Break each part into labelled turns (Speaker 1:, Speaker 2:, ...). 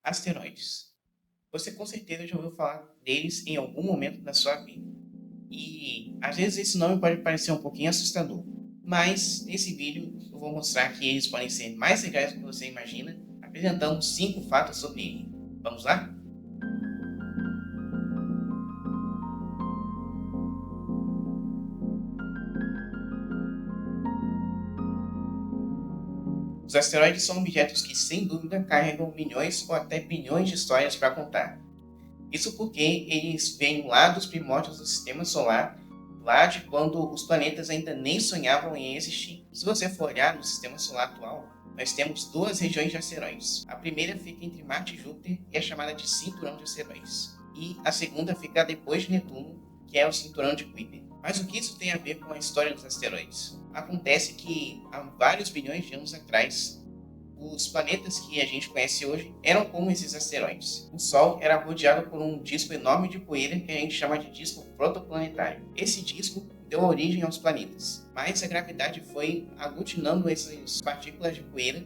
Speaker 1: Asteroides. Você com certeza já ouviu falar deles em algum momento da sua vida. E às vezes esse nome pode parecer um pouquinho assustador. Mas nesse vídeo eu vou mostrar que eles podem ser mais legais do que você imagina, apresentando 5 fatos sobre ele. Vamos lá? Os asteroides são objetos que, sem dúvida, carregam milhões ou até bilhões de histórias para contar. Isso porque eles vêm lá dos primórdios do Sistema Solar, lá de quando os planetas ainda nem sonhavam em existir. Se você for olhar no Sistema Solar atual, nós temos duas regiões de asteroides. A primeira fica entre Marte e Júpiter e é chamada de Cinturão de Asteroides. E a segunda fica depois de Netuno, que é o Cinturão de Kuiper. Mas o que isso tem a ver com a história dos asteroides? Acontece que há vários bilhões de anos atrás, os planetas que a gente conhece hoje eram como esses asteroides. O Sol era rodeado por um disco enorme de poeira que a gente chama de disco protoplanetário. Esse disco deu origem aos planetas, mas a gravidade foi aglutinando essas partículas de poeira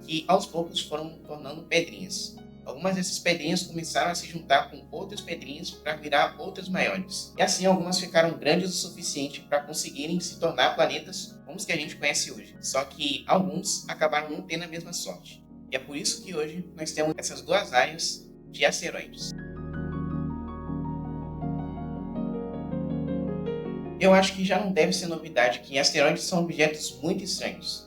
Speaker 1: que aos poucos foram tornando pedrinhas. Algumas dessas pedrinhas começaram a se juntar com outras pedrinhas para virar outras maiores. E assim algumas ficaram grandes o suficiente para conseguirem se tornar planetas como os que a gente conhece hoje. Só que alguns acabaram não tendo a mesma sorte. E é por isso que hoje nós temos essas duas áreas de asteroides. Eu acho que já não deve ser novidade que asteroides são objetos muito estranhos.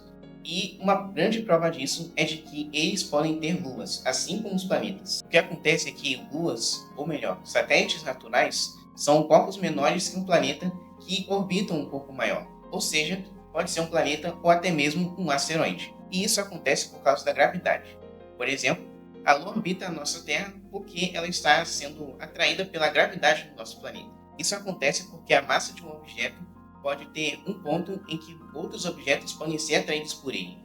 Speaker 1: E uma grande prova disso é de que eles podem ter luas, assim como os planetas. O que acontece é que luas, ou melhor, satélites naturais, são corpos menores que um planeta que orbitam um corpo maior. Ou seja, pode ser um planeta ou até mesmo um asteroide. E isso acontece por causa da gravidade. Por exemplo, a Lua orbita a nossa Terra porque ela está sendo atraída pela gravidade do nosso planeta. Isso acontece porque a massa de um objeto pode ter um ponto em que outros objetos podem ser atraídos por ele.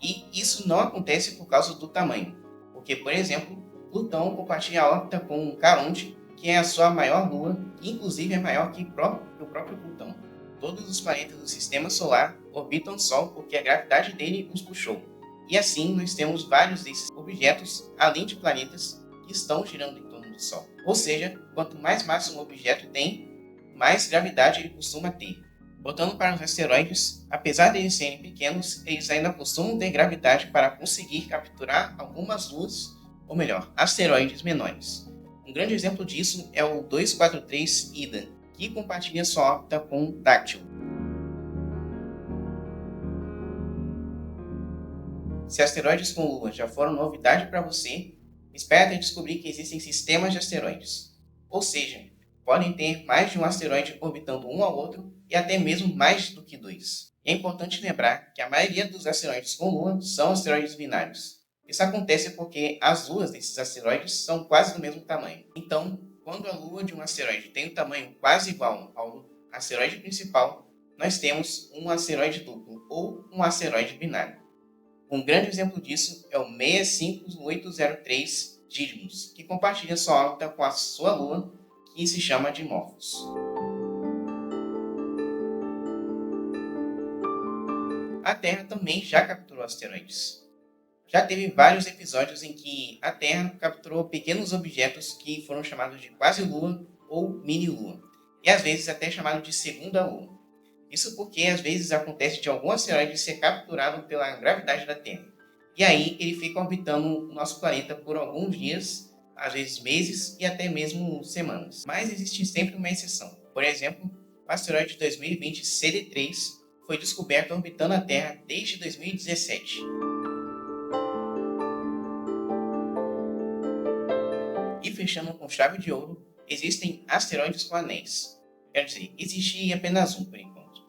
Speaker 1: E isso não acontece por causa do tamanho, porque, por exemplo, Plutão compartilha a órbita com Caronte, que é a sua maior lua, que inclusive é maior que o próprio Plutão. Todos os planetas do Sistema Solar orbitam o Sol porque a gravidade dele os puxou. E assim nós temos vários desses objetos, além de planetas, que estão girando em torno do Sol. Ou seja, quanto mais massa um objeto tem, mais gravidade ele costuma ter. Voltando para os asteroides, apesar de eles serem pequenos, eles ainda costumam ter gravidade para conseguir capturar algumas luas, ou melhor, asteroides menores. Um grande exemplo disso é o 243 Ida, que compartilha sua órbita com Dactyl. Se asteroides com lua já foram novidade para você, espere até descobrir que existem sistemas de asteroides. Ou seja, podem ter mais de um asteroide orbitando um ao outro e até mesmo mais do que dois. E é importante lembrar que a maioria dos asteroides com lua são asteroides binários. Isso acontece porque as luas desses asteroides são quase do mesmo tamanho. Então, quando a lua de um asteroide tem um tamanho quase igual ao asteroide principal, nós temos um asteroide duplo ou um asteroide binário. Um grande exemplo disso é o 65803 Didymos, que compartilha sua órbita com a sua lua, que se chama Dimorphos. A Terra também já capturou asteroides. Já teve vários episódios em que a Terra capturou pequenos objetos que foram chamados de quase-lua ou mini-lua, e às vezes até chamado de segunda lua. Isso porque às vezes acontece de algum asteroide ser capturado pela gravidade da Terra. E aí ele fica orbitando o nosso planeta por alguns dias, às vezes meses e até mesmo semanas. Mas existe sempre uma exceção. Por exemplo, o asteroide 2020 CD3 foi descoberto orbitando a Terra desde 2017. E fechando com chave de ouro, existem asteroides com anéis. Quer dizer, existe apenas um por enquanto.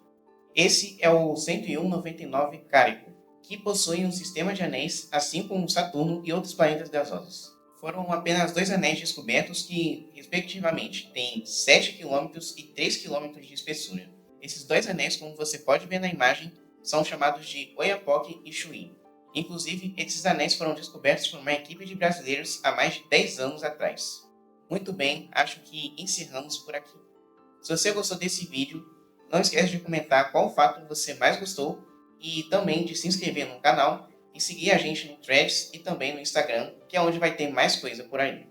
Speaker 1: Esse é o 10199 Cárico, que possui um sistema de anéis, assim como Saturno e outros planetas gasosos. Foram apenas 2 anéis descobertos que, respectivamente, têm 7 km e 3 km de espessura. Esses 2 anéis, como você pode ver na imagem, são chamados de Oiapoque e Chuí. Inclusive, esses anéis foram descobertos por uma equipe de brasileiros há mais de 10 anos atrás. Muito bem, acho que encerramos por aqui. Se você gostou desse vídeo, não esquece de comentar qual fato você mais gostou e também de se inscrever no canal e seguir a gente no Threads e também no Instagram, que é onde vai ter mais coisa por aí.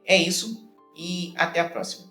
Speaker 1: É isso e até a próxima.